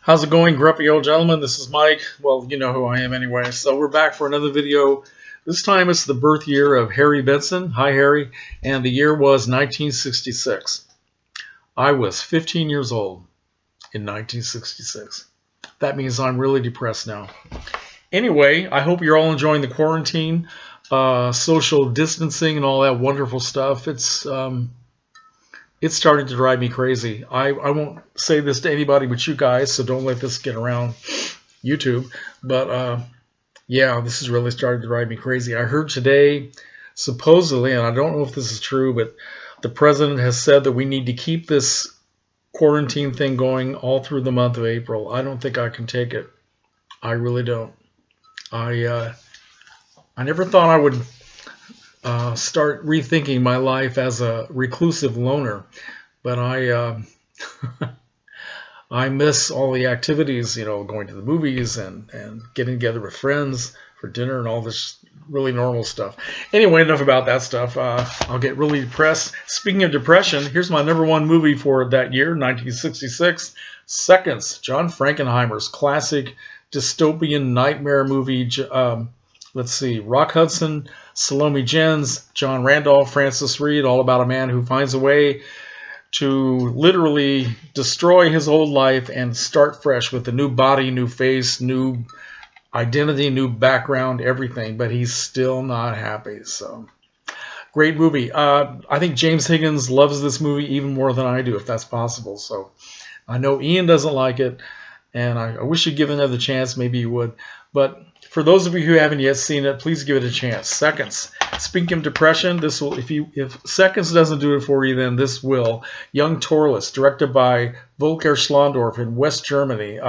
How's it going, grumpy old gentleman? This is Mike. Well, you know who I am anyway. So we're back for another video. This time it's the birth year of Harry Benson. Hi, Harry. And the year was 1966. I was 15 years old in 1966. That means I'm really depressed now. Anyway, I hope you're all enjoying the quarantine, social distancing, and all that wonderful stuff. It's starting to drive me crazy. I won't say this to anybody but you guys, so don't let this get around YouTube. But yeah, this is really starting to drive me crazy. I heard today, supposedly, and I don't know if this is true, but the president has said that we need to keep this quarantine thing going all through the month of April. I don't think I can take it. I really don't. I never thought I would start rethinking my life as a reclusive loner, but I miss all the activities, going to the movies and getting together with friends for dinner and all this really normal stuff. Anyway, enough about that stuff. I'll get really depressed. Speaking of depression, here's my #1 movie for that year, 1966, Seconds, John Frankenheimer's classic dystopian nightmare movie. Let's see, Rock Hudson, Salome Jens, John Randolph, Francis Reed, all about a man who finds a way to literally destroy his old life and start fresh with a new body, new face, new identity, new background, everything, but he's still not happy. So, great movie. I think James Higgins loves this movie even more than I do, if that's possible. So, I know Ian doesn't like it, and I wish you'd give it another chance. Maybe you would. But for those of you who haven't yet seen it, please give it a chance. Seconds. Speaking of depression, this will if Seconds doesn't do it for you, then this will. Young Torless, directed by Volker Schlondorf in West Germany.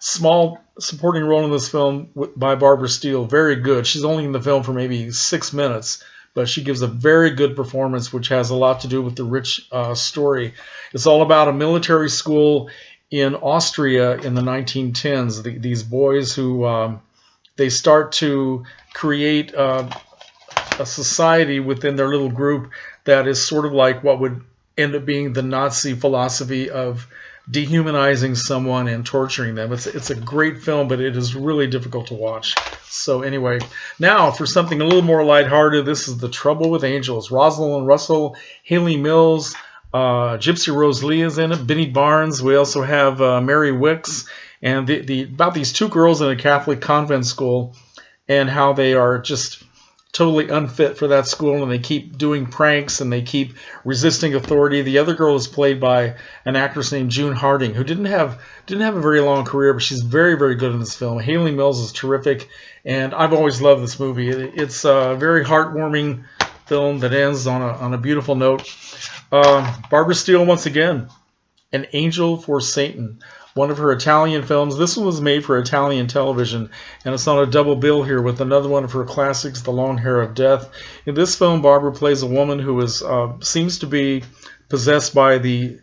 Small supporting role in this film by Barbara Steele. Very good. She's only in the film for maybe 6 minutes, but she gives a very good performance, which has a lot to do with the rich story. It's all about a military school in Austria in the 1910s. These boys who they start to create a society within their little group that is sort of like what would end up being the Nazi philosophy of dehumanizing someone and torturing them. It's a great film, but it is really difficult to watch. So anyway, now for something a little more lighthearted, this is The Trouble with Angels. Rosalind Russell, Haley Mills, Gypsy Rose Lee is in it, Benny Barnes. We also have Mary Wicks, and about these two girls in a Catholic convent school and how they are just totally unfit for that school, and they keep doing pranks and they keep resisting authority. The other girl is played by an actress named June Harding, who didn't have a very long career, but she's very, very good in this film. Haley Mills is terrific, and I've always loved this movie. It's a very heartwarming film that ends on a beautiful note. Barbara Steele, once again, An Angel for Satan, one of her Italian films. This one was made for Italian television, and it's on a double bill here with another one of her classics, The Long Hair of Death. In this film, Barbara plays a woman who seems to be possessed by the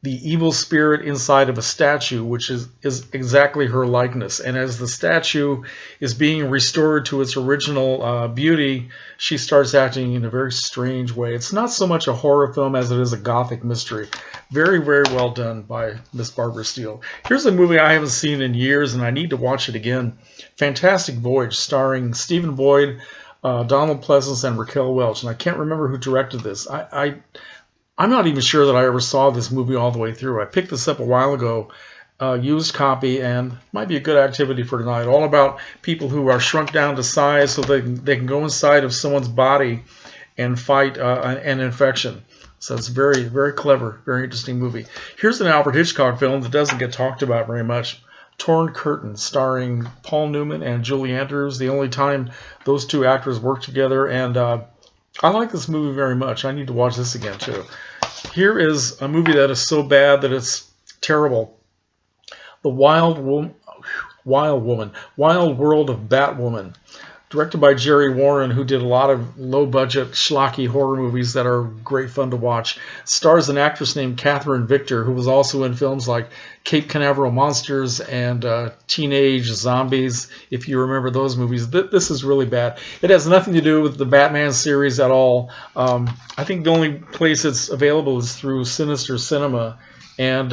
evil spirit inside of a statue, which is exactly her likeness. And as the statue is being restored to its original beauty, she starts acting in a very strange way. It's not so much a horror film as it is a gothic mystery. Very, very well done by Miss Barbara Steele. Here's a movie I haven't seen in years, and I need to watch it again. Fantastic Voyage, starring Stephen Boyd, Donald Pleasence, and Raquel Welch. And I can't remember who directed this. I'm not even sure that I ever saw this movie all the way through. I picked this up a while ago, used copy, and might be a good activity for tonight. All about people who are shrunk down to size so they can go inside of someone's body and fight an infection. So it's very, very clever, very interesting movie. Here's an Alfred Hitchcock film that doesn't get talked about very much. Torn Curtain, starring Paul Newman and Julie Andrews. The only time those two actors work together, and I like this movie very much. I need to watch this again, too. Here is a movie that is so bad that it's terrible. The Wild World of Batwoman. Directed by Jerry Warren, who did a lot of low-budget, schlocky horror movies that are great fun to watch. Stars an actress named Catherine Victor, who was also in films like Cape Canaveral Monsters and Teenage Zombies, if you remember those movies. This is really bad. It has nothing to do with the Batman series at all. I think the only place it's available is through Sinister Cinema, and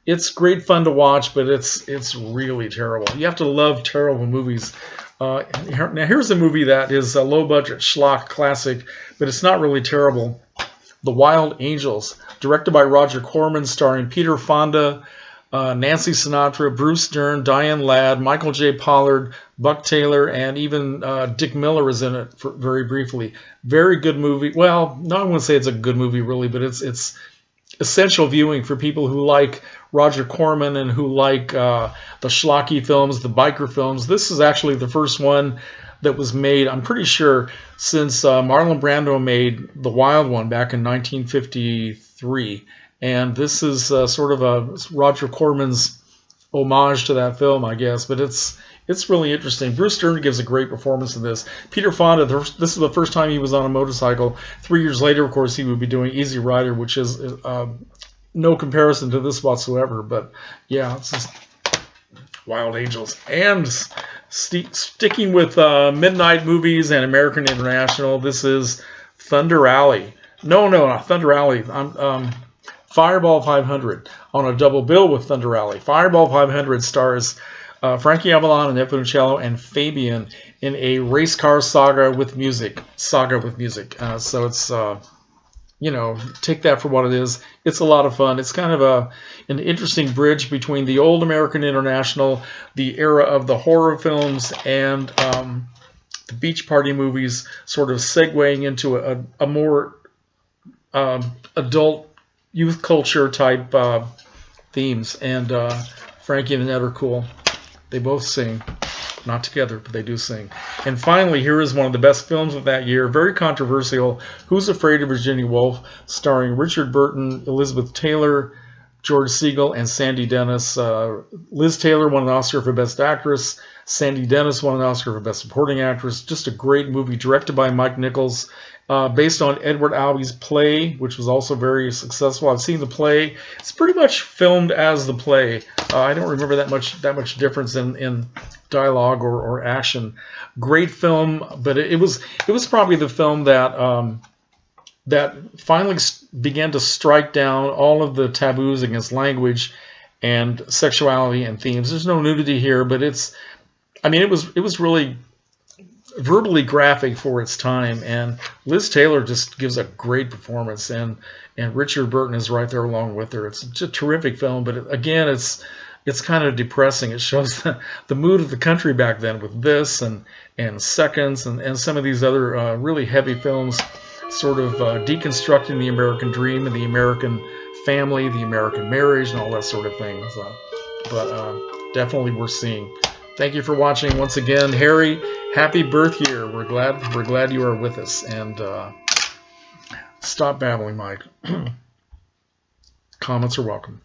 it's great fun to watch, but it's really terrible. You have to love terrible movies. Now here's a movie that is a low budget schlock classic, but it's not really terrible. The Wild Angels, directed by Roger Corman, starring Peter Fonda, Nancy Sinatra, Bruce Dern, Diane Ladd, Michael J. Pollard, Buck Taylor, and even Dick Miller is in it very briefly. Very good movie. Well, no, I wouldn't say it's a good movie really, but it's essential viewing for people who like Roger Corman and who like the schlocky films, the biker films. This is actually the first one that was made, I'm pretty sure, since Marlon Brando made The Wild One back in 1953. And this is sort of a Roger Corman's homage to that film, I guess. But it's really interesting. Bruce Dern gives a great performance in this. Peter Fonda, this is the first time he was on a motorcycle. 3 years later, of course, he would be doing Easy Rider, which is no comparison to this whatsoever. But yeah, it's just Wild Angels. And sticking with midnight movies and American International, this is Thunder Alley. No, not Thunder Alley. Fireball 500 on a double bill with Thunder Alley. Fireball 500 stars Frankie Avalon and Ed Funicello and Fabian in a race car saga with music. So it's, take that for what it is. It's a lot of fun. It's kind of an interesting bridge between the old American International, the era of the horror films, and the beach party movies, sort of segueing into a more adult youth culture type themes. And Frankie and Ed are cool. They both sing. Not together, but they do sing. And finally, here is one of the best films of that year. Very controversial. Who's Afraid of Virginia Woolf? Starring Richard Burton, Elizabeth Taylor, George Segal, and Sandy Dennis. Liz Taylor won an Oscar for Best Actress. Sandy Dennis won an Oscar for Best Supporting Actress. Just a great movie directed by Mike Nichols. Based on Edward Albee's play, which was also very successful. I've seen the play. It's pretty much filmed as the play. I don't remember that much difference in dialogue or action. Great film, but it was probably the film that that finally began to strike down all of the taboos against language and sexuality and themes. There's no nudity here, but it was really verbally graphic for its time, and Liz Taylor just gives a great performance, and Richard Burton is right there along with her. It's a terrific film, but again, it's kind of depressing. It shows the mood of the country back then with this and Seconds and some of these other really heavy films, sort of deconstructing the American dream and the American family, the American marriage, and all that sort of thing. But definitely worth seeing. Thank you for watching once again, Harry. Happy birth year. We're glad you are with us. And stop babbling, Mike. Comments are welcome.